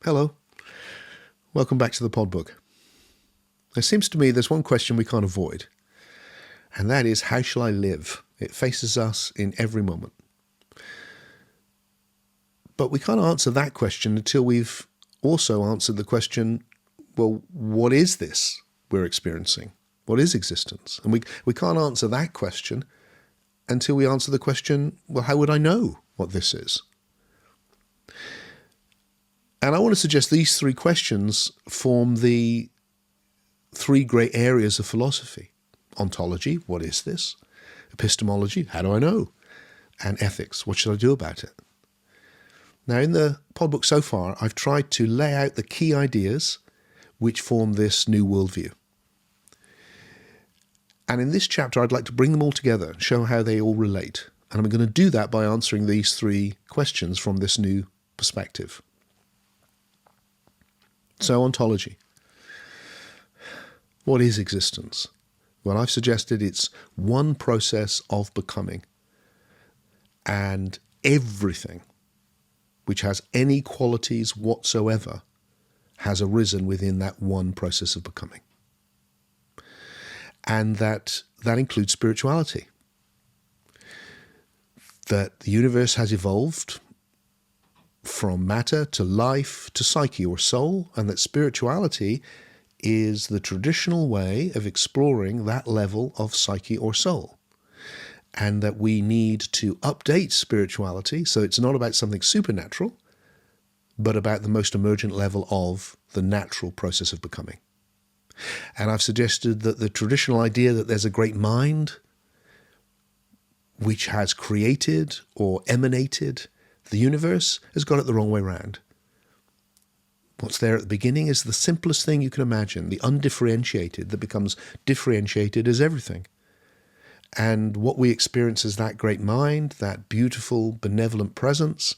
Hello. Welcome back to the pod book. It seems to me there's one question we can't avoid, and that is, how shall I live? It faces us in every moment. But we can't answer that question until we've also answered the question, well, what is this we're experiencing? What is existence? And we can't answer that question until we answer the question, well, how would I know what this is? And I want to suggest these three questions form the three great areas of philosophy. Ontology, what is this? Epistemology, how do I know? And ethics, what should I do about it? Now, in the pod book so far, I've tried to lay out the key ideas which form this new worldview. And in this chapter, I'd like to bring them all together, show how they all relate. And I'm going to do that by answering these three questions from this new perspective. So, ontology. What is existence? Well, I've suggested it's one process of becoming, and everything which has any qualities whatsoever has arisen within that one process of becoming. And that includes spirituality. That the universe has evolved from matter to life to psyche or soul, and that spirituality is the traditional way of exploring that level of psyche or soul. And that we need to update spirituality so it's not about something supernatural, but about the most emergent level of the natural process of becoming. And I've suggested that the traditional idea that there's a great mind which has created or emanated the universe has got it the wrong way round. What's there at the beginning is the simplest thing you can imagine, the undifferentiated that becomes differentiated as everything. And what we experience as that great mind, that beautiful, benevolent presence,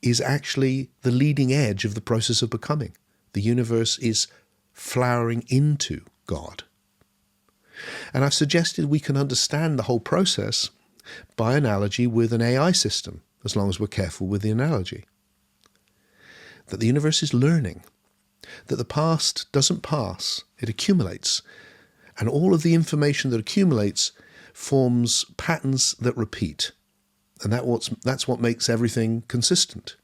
is actually the leading edge of the process of becoming. The universe is flowering into God. And I've suggested we can understand the whole process by analogy with an AI system, as long as we're careful with the analogy. That the universe is learning, that the past doesn't pass, it accumulates, and all of the information that accumulates forms patterns that repeat, and that's what makes everything consistent.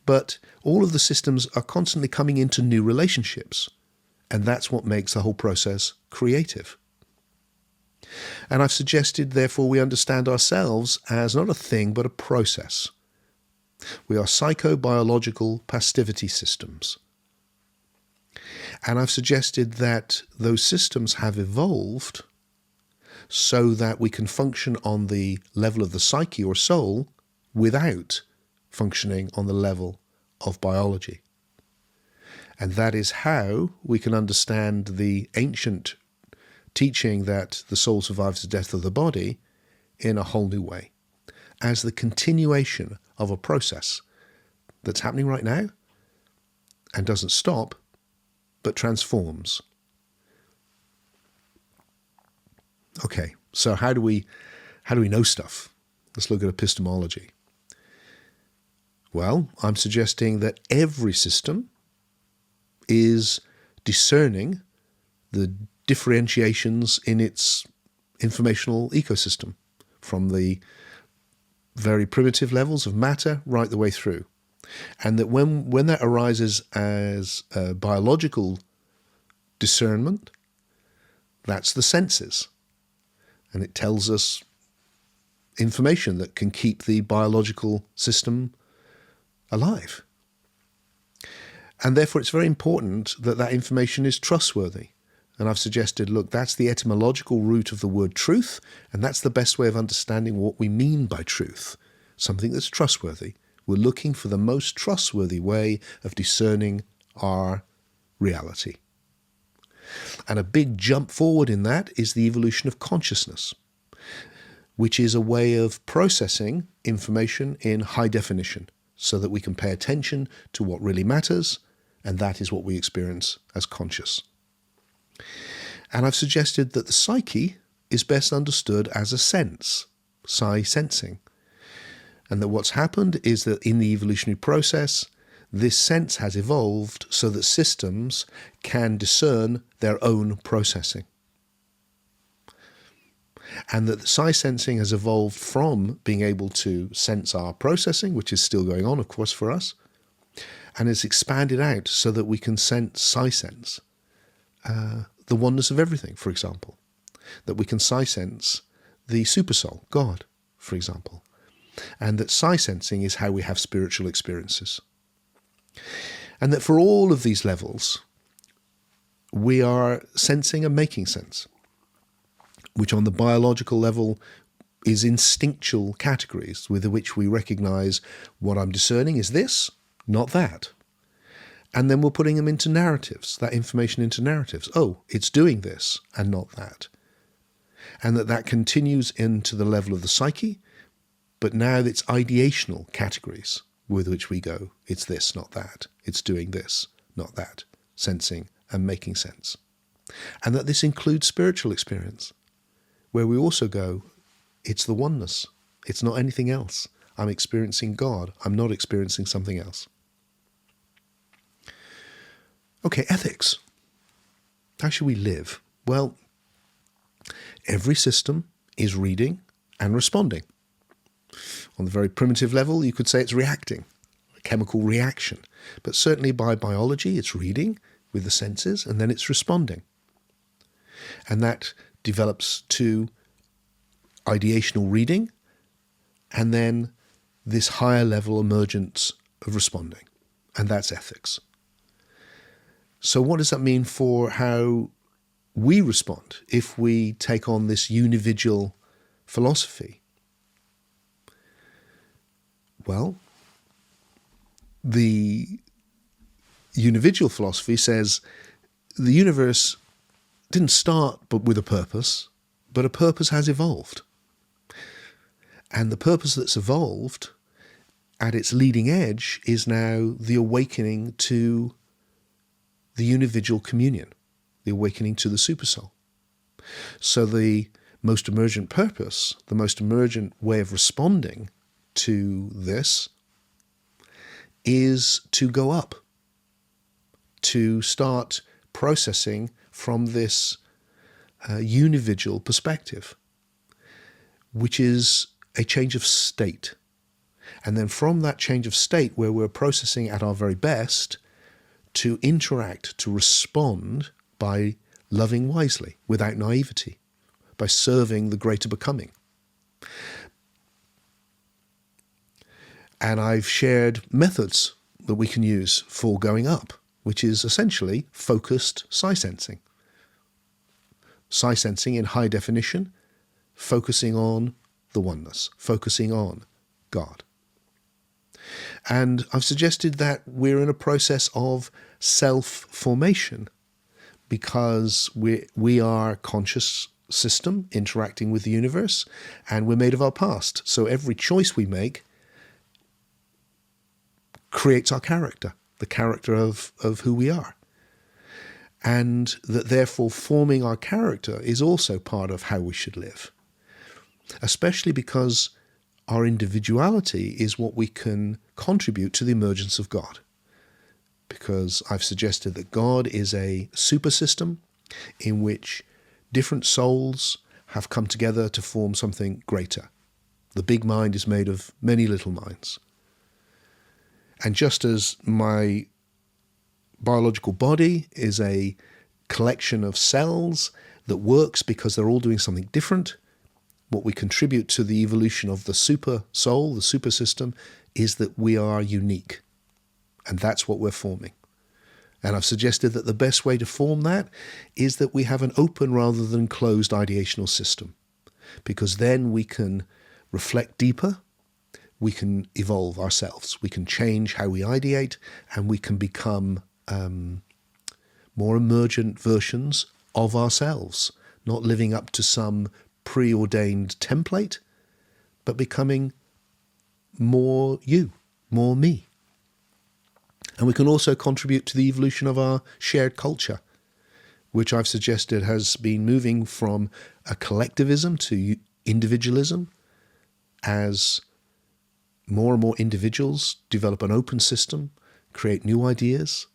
But all of the systems are constantly coming into new relationships, and that's what makes the whole process creative. And I've suggested, therefore, we understand ourselves as not a thing, but a process. We are psychobiological passivity systems. And I've suggested that those systems have evolved so that we can function on the level of the psyche or soul without functioning on the level of biology. And that is how we can understand the ancient teaching that the soul survives the death of the body in a whole new way, as the continuation of a process that's happening right now and doesn't stop, but transforms. Okay, so how do we know stuff? Let's look at epistemology. Well, I'm suggesting that every system is discerning the differentiations in its informational ecosystem, from the very primitive levels of matter right the way through. And that when that arises as a biological discernment, that's the senses. And it tells us information that can keep the biological system alive. And therefore it's very important that that information is trustworthy. And I've suggested, look, that's the etymological root of the word truth, and that's the best way of understanding what we mean by truth, something that's trustworthy. We're looking for the most trustworthy way of discerning our reality. And a big jump forward in that is the evolution of consciousness, which is a way of processing information in high definition so that we can pay attention to what really matters, and that is what we experience as conscious. And I've suggested that the psyche is best understood as a sense, sensing, and that what's happened is that in the evolutionary process, this sense has evolved so that systems can discern their own processing. And that the psi sensing has evolved from being able to sense our processing, which is still going on, of course, for us, and it's expanded out so that we can sense psi sense the oneness of everything, for example. That we can psi sense the supersoul, God, for example. And that psi sensing is how we have spiritual experiences. And that for all of these levels, we are sensing and making sense, which on the biological level is instinctual categories with which we recognize what I'm discerning is this, not that. And then we're putting them into narratives, that information into narratives. Oh, it's doing this and not that. And that continues into the level of the psyche, but now it's ideational categories with which we go, it's this, not that. It's doing this, not that. Sensing and making sense. And that this includes spiritual experience, where we also go, it's the oneness. It's not anything else. I'm experiencing God. I'm not experiencing something else. Okay, ethics. How should we live? Well, every system is reading and responding. On the very primitive level, you could say it's reacting, a chemical reaction. But certainly by biology, it's reading with the senses, and then it's responding. And that develops to ideational reading, and then this higher level emergence of responding. And that's ethics. So what does that mean for how we respond if we take on this unividual philosophy? Well, the unividual philosophy says the universe didn't start but with a purpose, but a purpose has evolved. And the purpose that's evolved at its leading edge is now the awakening to the unividual communion, the awakening to the supersoul. So the most emergent purpose, the most emergent way of responding to this is to go up, to start processing from this unividual perspective, which is a change of state. And then from that change of state where we're processing at our very best, to interact, to respond by loving wisely, without naivety, by serving the greater becoming. And I've shared methods that we can use for going up, which is essentially focused psi sensing. Psi sensing in high definition, focusing on the oneness, focusing on God. And I've suggested that we're in a process of self-formation because we are a conscious system interacting with the universe, and we're made of our past. So every choice we make creates our character, the character of who we are. And that therefore forming our character is also part of how we should live. Especially because our individuality is what we can contribute to the emergence of God. Because I've suggested that God is a super system in which different souls have come together to form something greater. The big mind is made of many little minds. And just as my biological body is a collection of cells that works because they're all doing something different, what we contribute to the evolution of the super soul, the super system, is that we are unique. And that's what we're forming. And I've suggested that the best way to form that is that we have an open rather than closed ideational system. Because then we can reflect deeper, we can evolve ourselves, we can change how we ideate, and we can become more emergent versions of ourselves, not living up to some preordained template, but becoming more you, more me. And we can also contribute to the evolution of our shared culture, which I've suggested has been moving from a collectivism to individualism as more and more individuals develop an open system, create new ideas,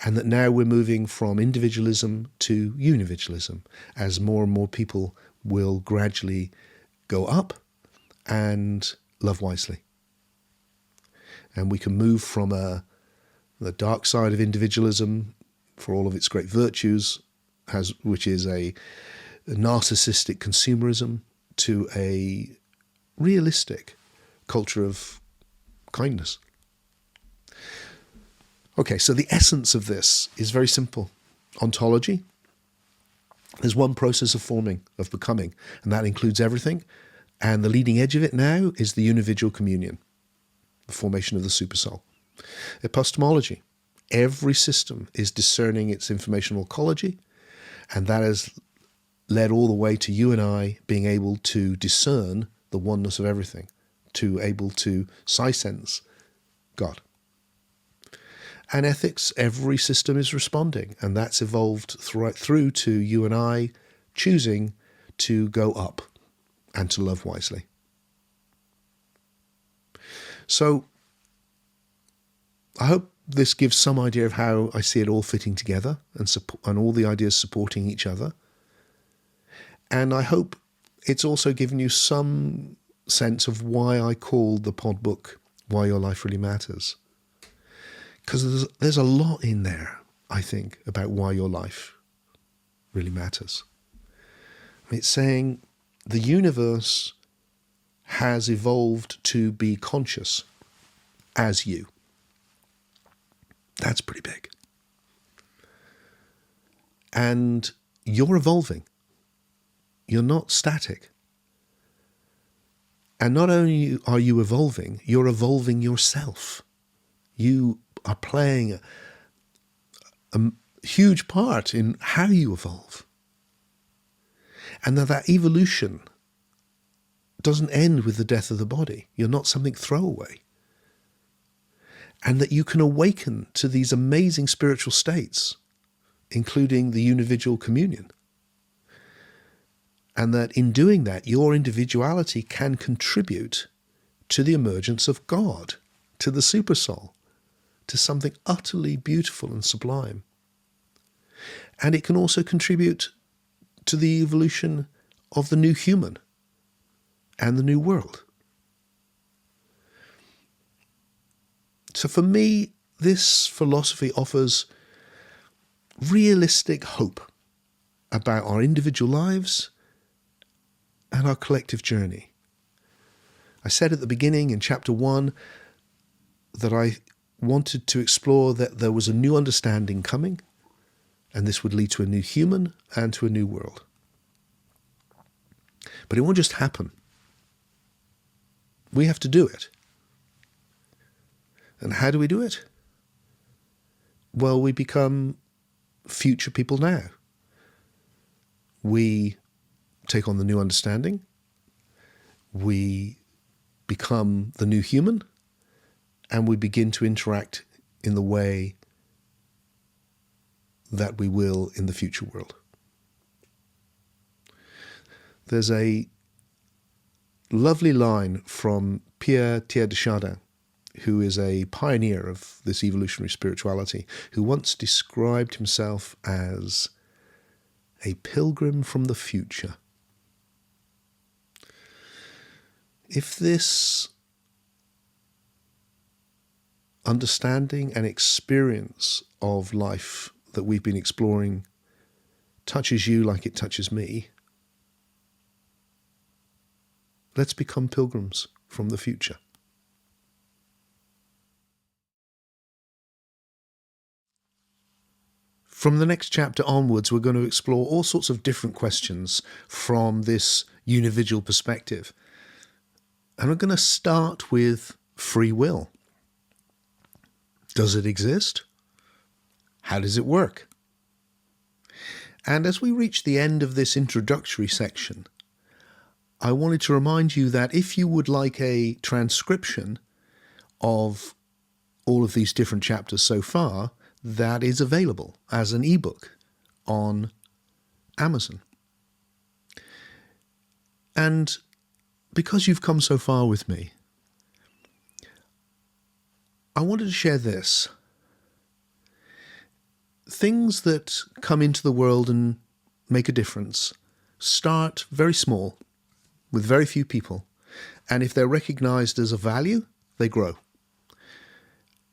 and that now we're moving from individualism to unividualism as more and more people will gradually go up and love wisely. And we can move from the dark side of individualism, for all of its great virtues, which is a narcissistic consumerism, to a realistic culture of kindness. Okay, so the essence of this is very simple. Ontology. There's one process of forming, of becoming, and that includes everything. And the leading edge of it now is the unividual communion, the formation of the supersoul. Epistemology. Every system is discerning its informational ecology, and that has led all the way to you and I being able to discern the oneness of everything, to able to sense God. And ethics, every system is responding, and that's evolved right through to you and I choosing to go up and to love wisely. So I hope this gives some idea of how I see it all fitting together and all the ideas supporting each other. And I hope it's also given you some sense of why I called the pod book Why Your Life Really Matters. Because there's a lot in there, I think, about why your life really matters. It's saying the universe has evolved to be conscious as you. That's pretty big. And you're evolving. You're not static. And not only are you evolving, you're evolving yourself. You are playing a huge part in how you evolve. And that evolution doesn't end with the death of the body. You're not something throwaway. And that you can awaken to these amazing spiritual states, including the unividual communion. And that in doing that, your individuality can contribute to the emergence of God, to the supersoul, to something utterly beautiful and sublime. And it can also contribute to the evolution of the new human and the new world. So for me, this philosophy offers realistic hope about our individual lives and our collective journey. I said at the beginning in chapter 1 that I wanted to explore that there was a new understanding coming, and this would lead to a new human and to a new world. But it won't just happen. We have to do it. And how do we do it? Well, we become future people now. We take on the new understanding. We become the new human. And we begin to interact in the way that we will in the future world. There's a lovely line from Pierre de Chardin, who is a pioneer of this evolutionary spirituality, who once described himself as a pilgrim from the future. If this understanding and experience of life that we've been exploring touches you like it touches me, let's become pilgrims from the future. From the next chapter onwards, we're going to explore all sorts of different questions from this unividual perspective. And we're going to start with free will. Does it exist? How does it work? And as we reach the end of this introductory section, I wanted to remind you that if you would like a transcription of all of these different chapters so far, that is available as an ebook on Amazon. And because you've come so far with me, I wanted to share this. Things that come into the world and make a difference start very small, with very few people. And if they're recognized as a value, they grow.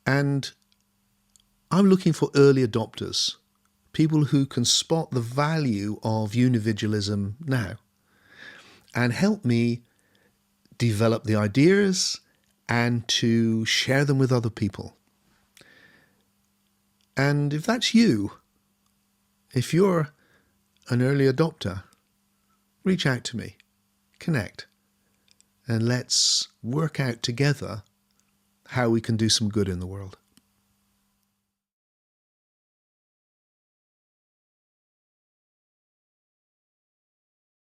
And I'm looking for early adopters, people who can spot the value of Unividualism now and help me develop the ideas and to share them with other people. And if that's you, if you're an early adopter, reach out to me, connect, and let's work out together how we can do some good in the world.